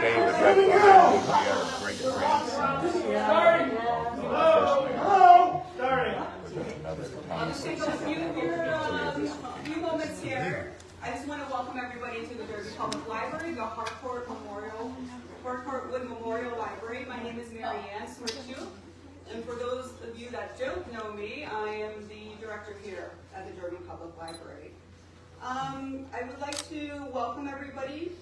David right behind me. We are great grandsons of the first mayor. I'll just take a few moments here. I just want to welcome everybody to the Derby Public Library, the Harcourt Wood Memorial Library. My name is Mary Ann Smirchu, and for those of you that don't know me, I am the director here at the Derby Public Library. I would like to welcome everybody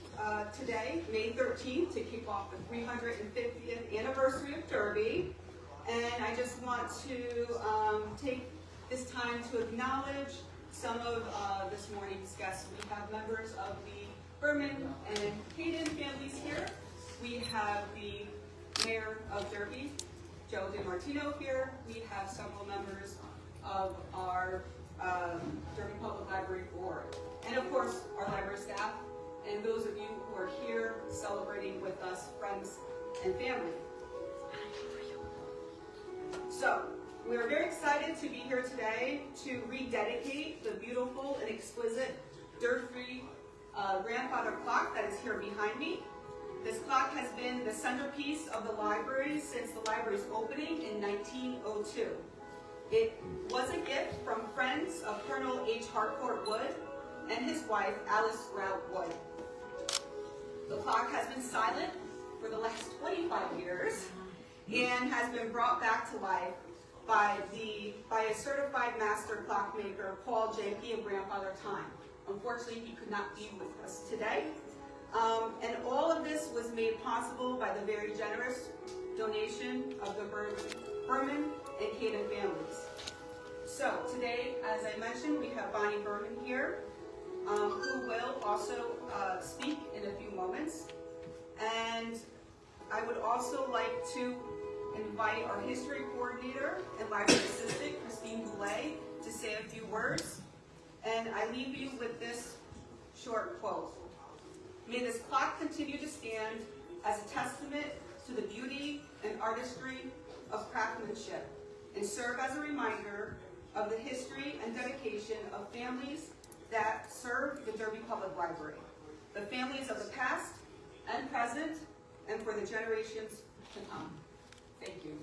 today, May 13th, to kick off the 350th anniversary of Derby. And I just want to take this time to acknowledge some of this morning's guests. We have members of the Berman and Hayden families here. We have the Mayor of Derby, Joe DiMartino, here. We have several members of our Derby Public Library Board. And of course, our library staff, and those of you who are here celebrating with us, friends and family. So, we are very excited to be here today to rededicate the beautiful and exquisite dirt-free grandfather clock that is here behind me. This clock has been the centerpiece of the library since the library's opening in 1902. It was a gift from friends of Colonel H. Harcourt Wood and his wife, Alice Grout Wood. The clock has been silent for the last 25 years and has been brought back to life by a certified master clockmaker, Paul Jenke of Grandfather Time. Unfortunately, he could not be with us today. And all of this was made possible by the very generous donation of the Berman and Hayden families. So today, as I mentioned, we have Bonnie Berman here, who will also speak in a few moments. And I would also like to invite our history coordinator and library assistant, Christine Boulay, to say a few words. And I leave you with this short quote. May this clock continue to stand as a testament to the beauty and artistry of craftsmanship and serve as a reminder of the history and dedication of families that serve the Derby Public Library, the families of the past and present, and for the generations to come. Thank you.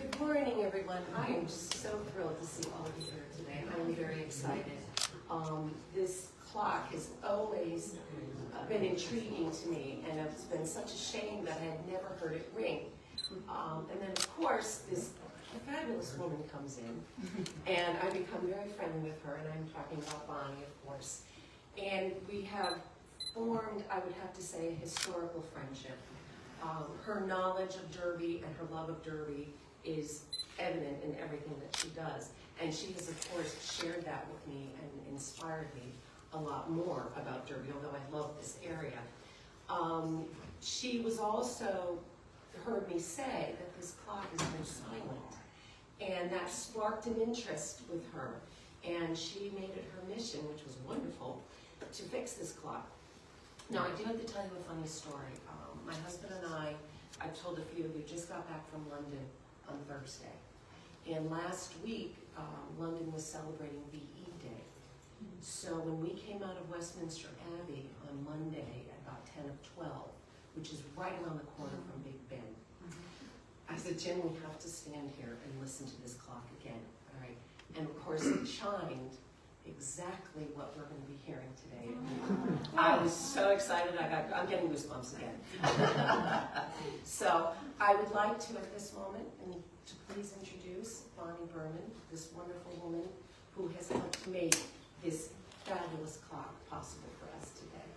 Good morning, everyone. I am just so thrilled to see all of you here today. I'm very excited. This clock has always been intriguing to me, and it's been such a shame that I had never heard it ring. And then, of course, this fabulous woman comes in, and I become very friendly with her, and I'm talking about Bonnie, of course. And we have formed, I would have to say, a historical friendship. Her knowledge of Derby and her love of Derby is evident in everything that she does. And she has, of course, shared that with me and inspired me a lot more about Derby, although I love this area. She was also heard me say that this clock has been silent, and that sparked an interest with her. And she made it her mission, which was wonderful, to fix this clock. Now, I do have to tell you a funny story. My husband and I've told a few of you, just got back from London on Thursday. And last week, London was celebrating VE Day. So when we came out of Westminster Abbey on Monday at about 10 of 12, which is right around the corner from Big Ben, I said, Jen, we have to stand here and listen to this clock again, all right? And of course, it chimed exactly what we're going to be hearing today. I was so excited, I'm getting goosebumps again. So I would like to, at this moment, to please introduce Bonnie Berman, this wonderful woman who has helped make this fabulous clock possible for us today.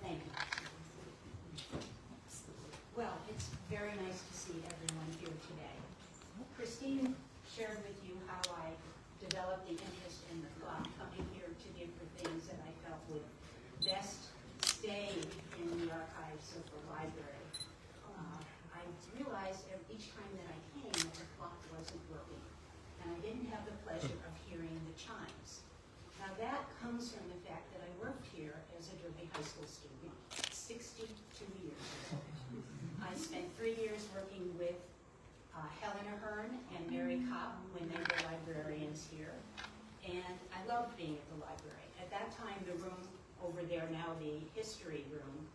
Thank you. Well, it's very nice to see everyone here today. Christine shared with you how I developed the interest in the clock, coming here to give her things that I felt would best stay in the archives of the library. I realized each time that I came that the clock wasn't working, and I didn't have the pleasure of hearing the chimes. Now that comes from the fact that I worked here as a Derby High School student 62 years ago. I spent 3 years working Osborne and Mary Kopp when they were librarians here. And I loved being at the library. At that time, the room over there, now the history room,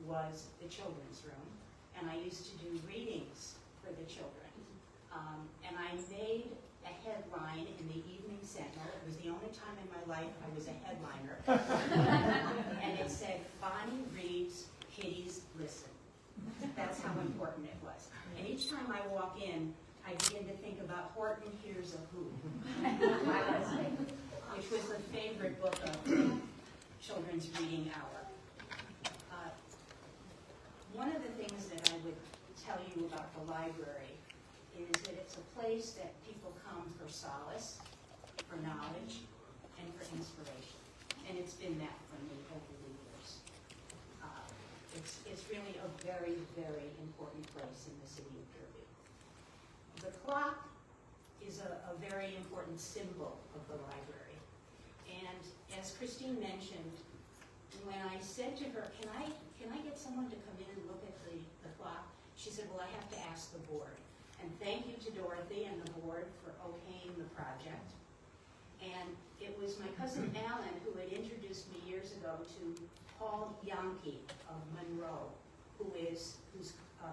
was the children's room. And I used to do readings for the children. And I made a headline in the Evening Sentinel. It was the only time in my life I was a headliner. And it said, Bonnie reads, kiddies listen. That's how important it was. And each time I walk in, I begin to think about Horton Hears a Who, which was the favorite book of Children's Reading Hour. One of the things that I would tell you about the library is that it's a place that people come for solace, for knowledge, and for inspiration. And it's been that for me over the years. It's really a very, very important place in the city of Derby. The clock is a very important symbol of the library. And as Christine mentioned, when I said to her, can I get someone to come in and look at the clock? She said, well, I have to ask the board. And thank you to Dorothy and the board for okaying the project. And it was my cousin Alan who had introduced me years ago to Paul Yankee of Monroe, whose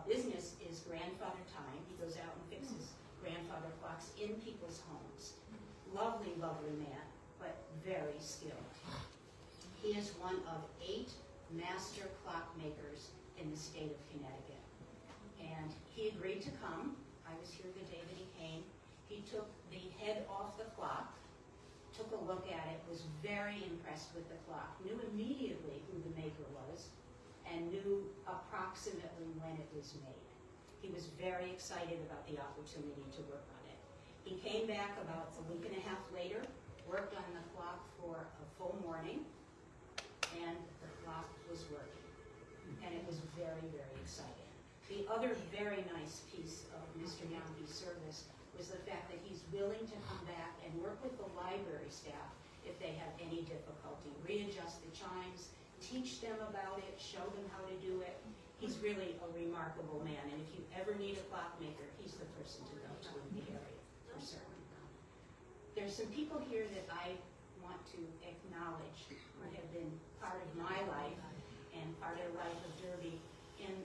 business is Grandfather Time. He goes out and fixes grandfather clocks in people's homes. Lovely, lovely man, but very skilled. He is one of 8 master clockmakers in the state of Connecticut. And he agreed to come. I was here the day that he came. He took the head off the clock, took a look at it, was very impressed with the clock, knew immediately who the maker was, and knew approximately when it was made. He was very excited about the opportunity to work on it. He came back about a week and a half later, worked on the clock for a full morning, and the clock was working. And it was very, very exciting. The other very nice piece of Mr. Yankee's service was the fact that he's willing to come back and work with the library staff if they have any difficulty, readjust the chimes, teach them about it, show them how to do it. He's really a remarkable man, and if you ever need a clockmaker, he's the person to go to in the area, for certain. There's some people here that I want to acknowledge who have been part of my life and part of the life of Derby, and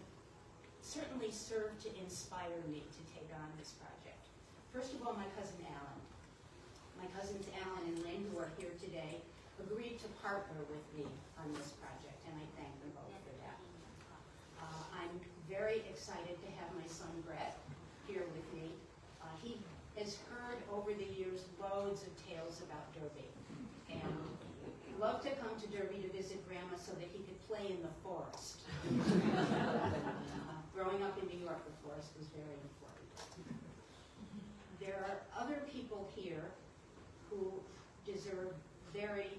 certainly served to inspire me to take on this project. First of all, my cousin Alan. My cousins Alan and Lynn, who are here today, agreed to partner with me on this project, and I thank them both for that. I'm very excited to have my son Brett here with me. He has heard over the years loads of tales about Derby, and loved to come to Derby to visit Grandma so that he could play in the forest. Growing up in New York, the forest was very important. There are other people here who deserve very,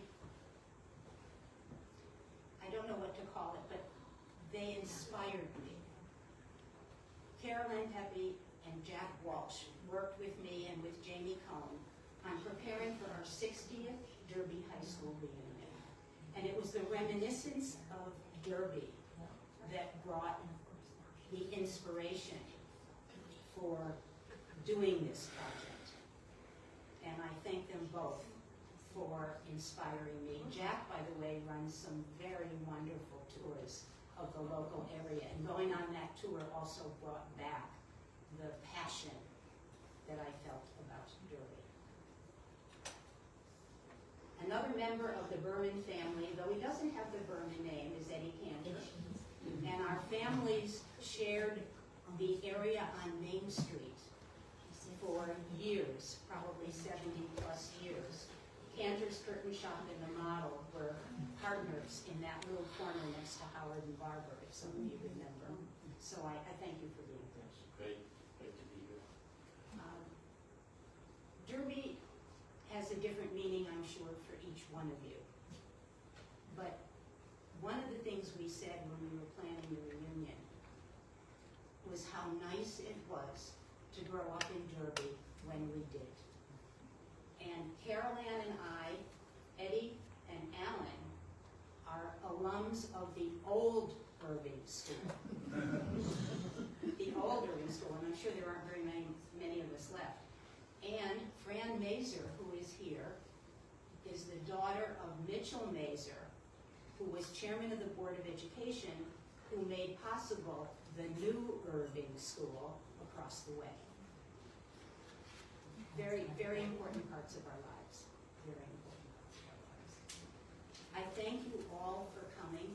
I don't know what to call it, but they inspired me. Carol Ann Pepe and Jack Walsh worked with me and with Jamie Cohn on preparing for our 60th Derby High School reunion. And it was the reminiscence of Derby that brought the inspiration for doing this project. And I thank them both for inspiring me. Jack, by the way, runs some very wonderful tours of the local area. And going on that tour also brought back the passion that I felt about Derby. Another member of the Berman family, though he doesn't have the Berman name, is Eddie Cantor. And our families shared the area on Main Street for years, probably 70 plus years. Cantor's Curtain Shop and the Model were partners in that little corner next to Howard and Barber, if some of you remember. So I thank you for being here. Great to be here. Derby has a different meaning, I'm sure, for each one of you. But one of the things we said when we were planning the reunion was how nice it was to grow up in Derby when we did. And Carol Ann and I, Eddie and Alan, are alums of the old Irving School. The old Irving School, and I'm sure there aren't very many of us left. And Fran Mazer, who is here, is the daughter of Mitchell Mazer, who was chairman of the Board of Education, who made possible the new Irving School across the way. Very, very important parts of our lives. Very important parts of our lives. I thank you all for coming,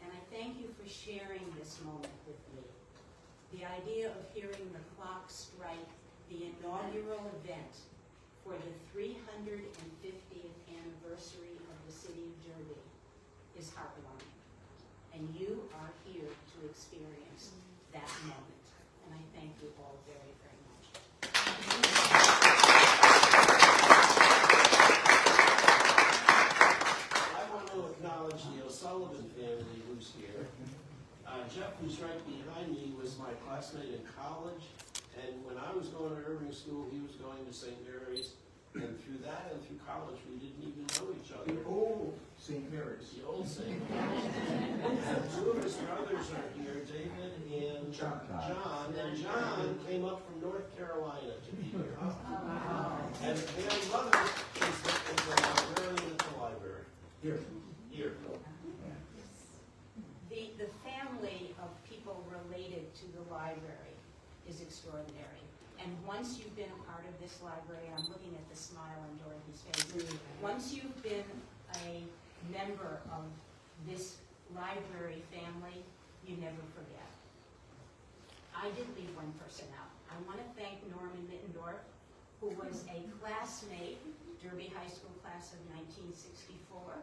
and I thank you for sharing this moment with me. The idea of hearing the clock strike the inaugural event for the 350th anniversary of the city of Derby is heartwarming. And you are here to experience that moment. And I thank you all very, very much. I want to acknowledge the O'Sullivan family who's here. Jeff, who's right behind me, was my classmate in college. And when I was going to Irving School, he was going to St. Mary's. And through that and through college, we didn't even know each other. The old St. Mary's. The old St. Mary's. And two of his brothers are here, David and John. And John came up from North Carolina to be here. And their mother is a librarian at the library. Here. The family of people related to the library is extraordinary. And once you've been a part of this library, I'm looking at the smile on Dorothy's face, once you've been a member of this library family, you never forget. I did leave one person out. I want to thank Norman Mittendorf, who was a classmate, Derby High School class of 1964,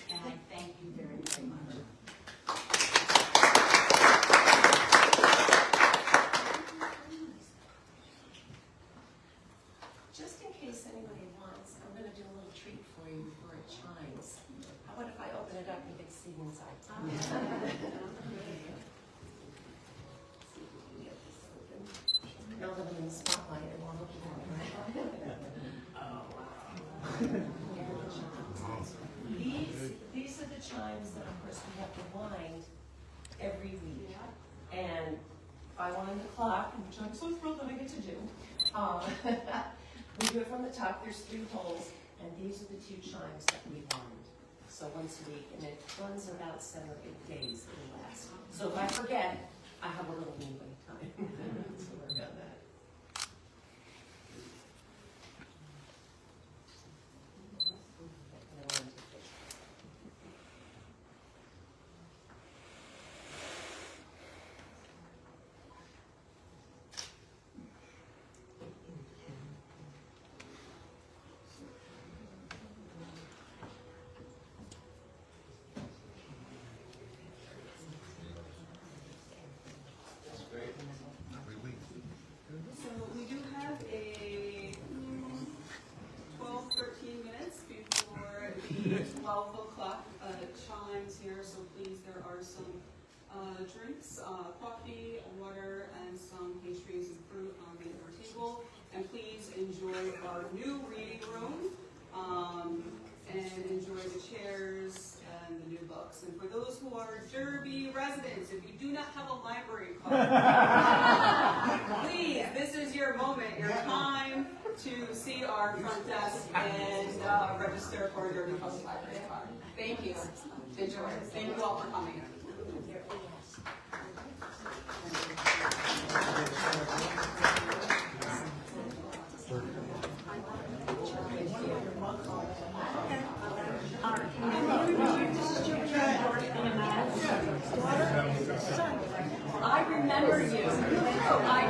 and I thank you very, very much. Just in case anybody wants, I'm going to do a little treat for you before it chimes. How about if I open it up and get to see inside? See if we can get this open. Now that I'm in the spotlight, it won't open up, right? Oh, wow. These are the chimes that, of course, we have to wind every week. And if I wind the clock, which I'm so thrilled that I get to do, we do it from the top. There's 3 holes, and these are the 2 chimes that we wind. So once a week, and it runs about 7 or 8 days it will last. So if I forget, I have a little leeway time to work on that. So we do have a 12, 13 minutes before the 12 o'clock chimes here, so please, there are some drinks, coffee, water, and some pastries and fruit on the table. And please enjoy our new reading room, and enjoy the chairs and the new books. And for those who are Derby residents, if you do not have a library card, please, this is your moment, your time to see our front desk and register for a Derby Public Library card. Thank you. Enjoy. Thank you all for coming. I remember you. I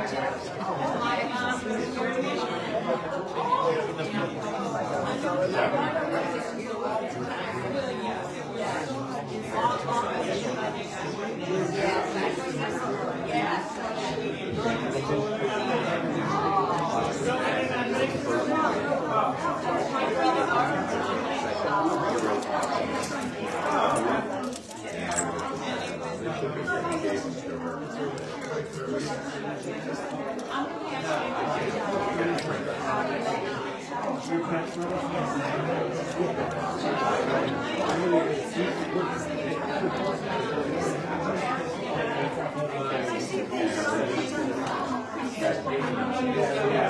Yeah.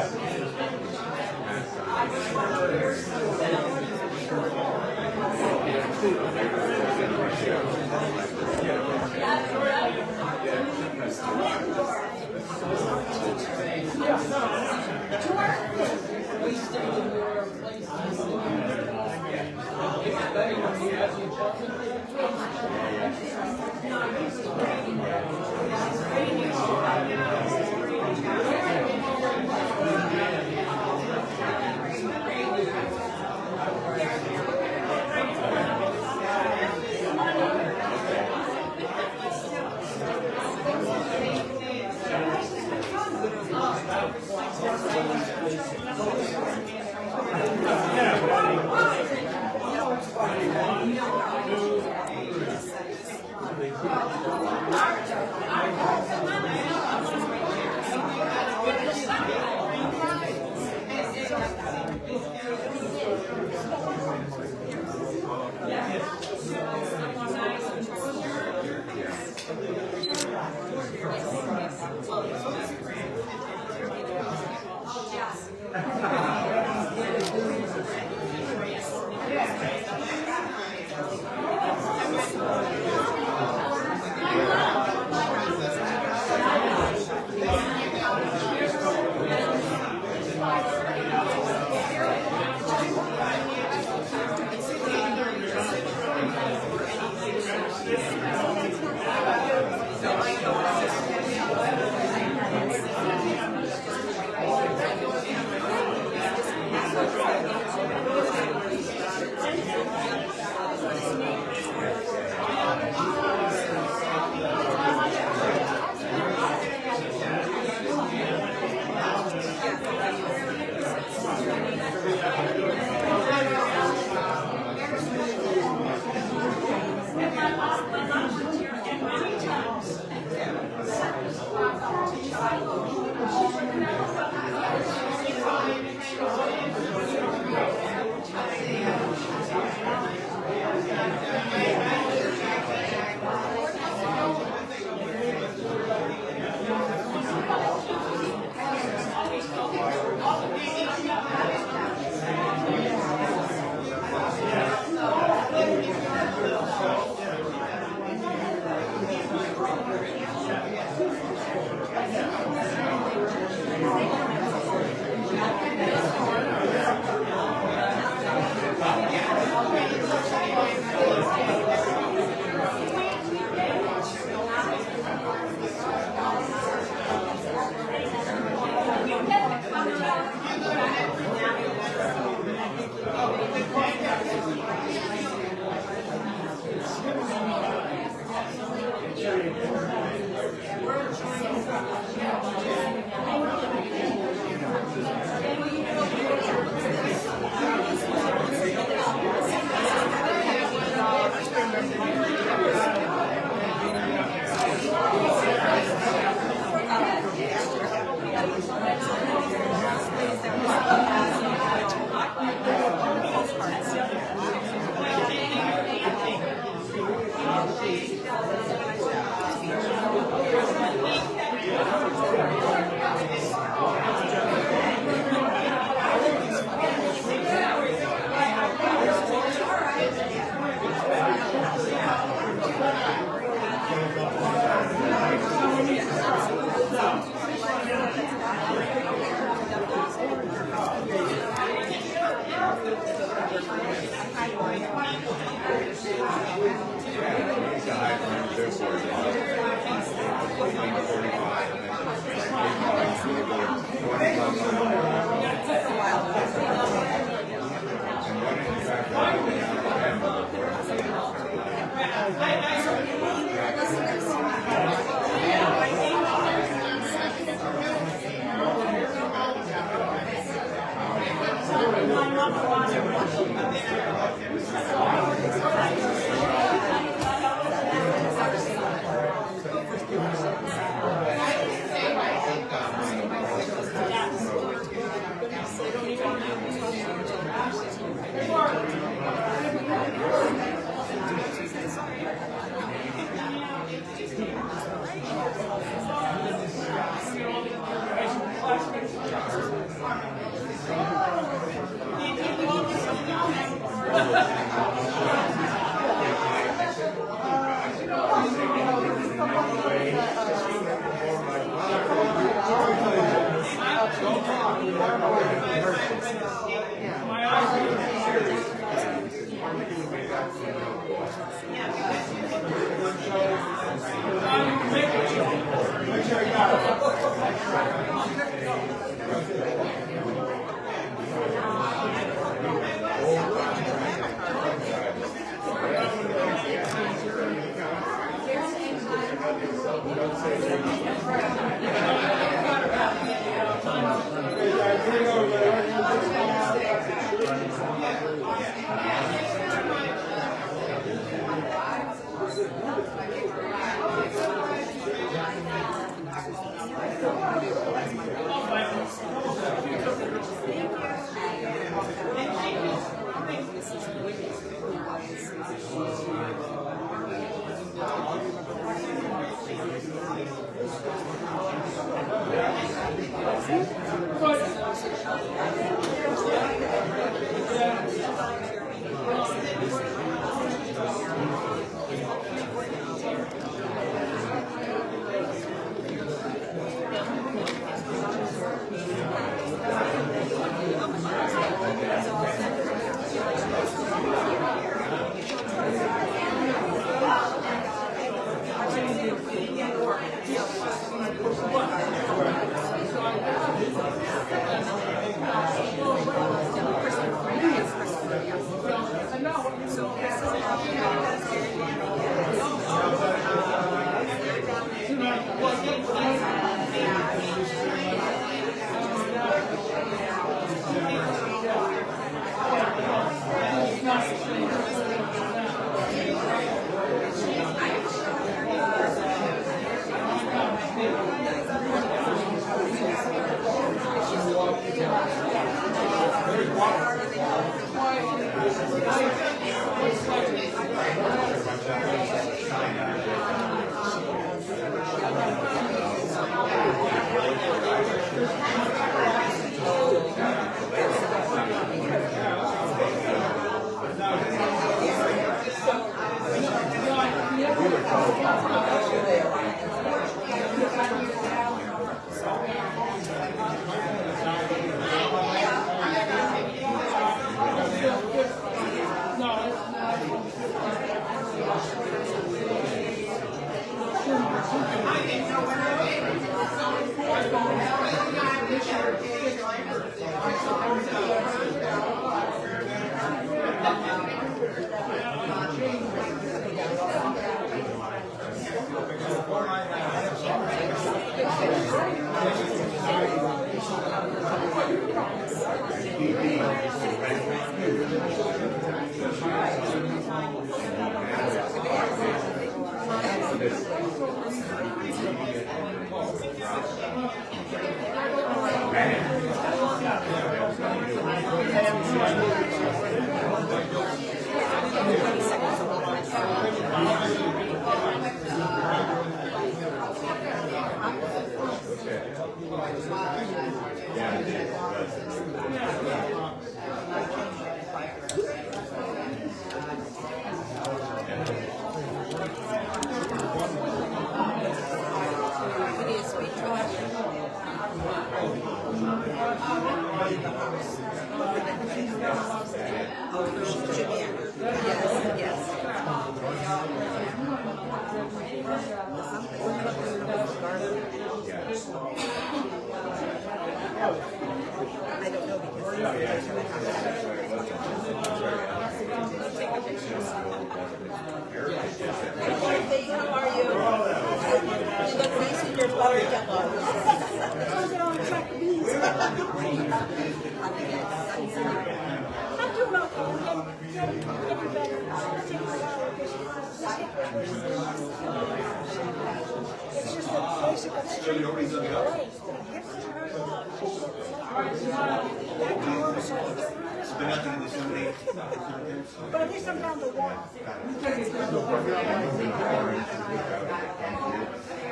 But at least I'm down to one.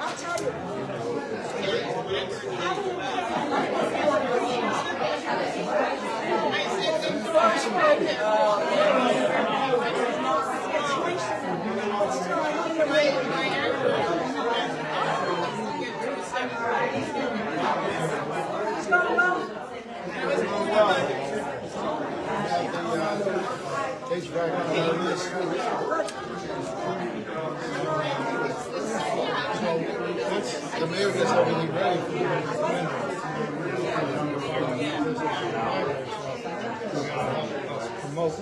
I'll tell you. It's going well. HVAC on this. So the mayor gets everything ready for the winter. Promote.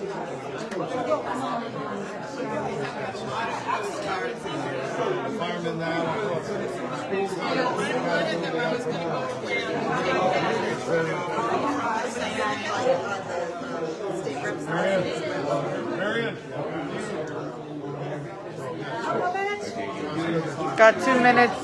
Firemen now. Marion. Got 2 minutes.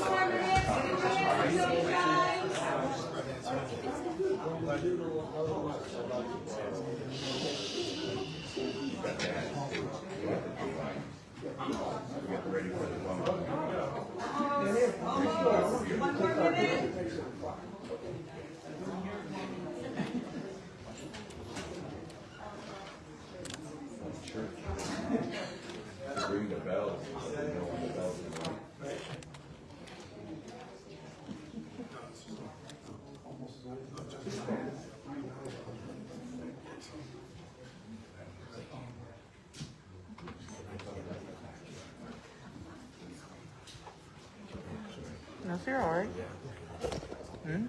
Ring the bells. You know when the bells are ringing. No, you're all right. Hmm?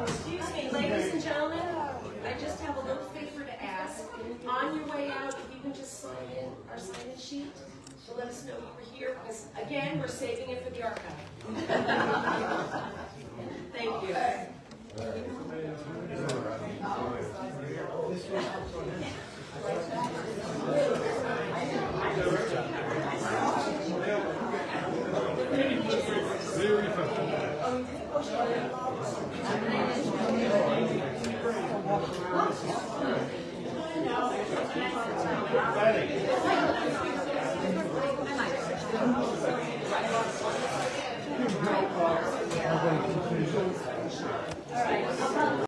Excuse me, ladies and gentlemen, I just have a little favor to ask. On your way out, if you can just sign in our sign-in sheet to let us know you were here, because again, we're saving it for the archive. Thank you.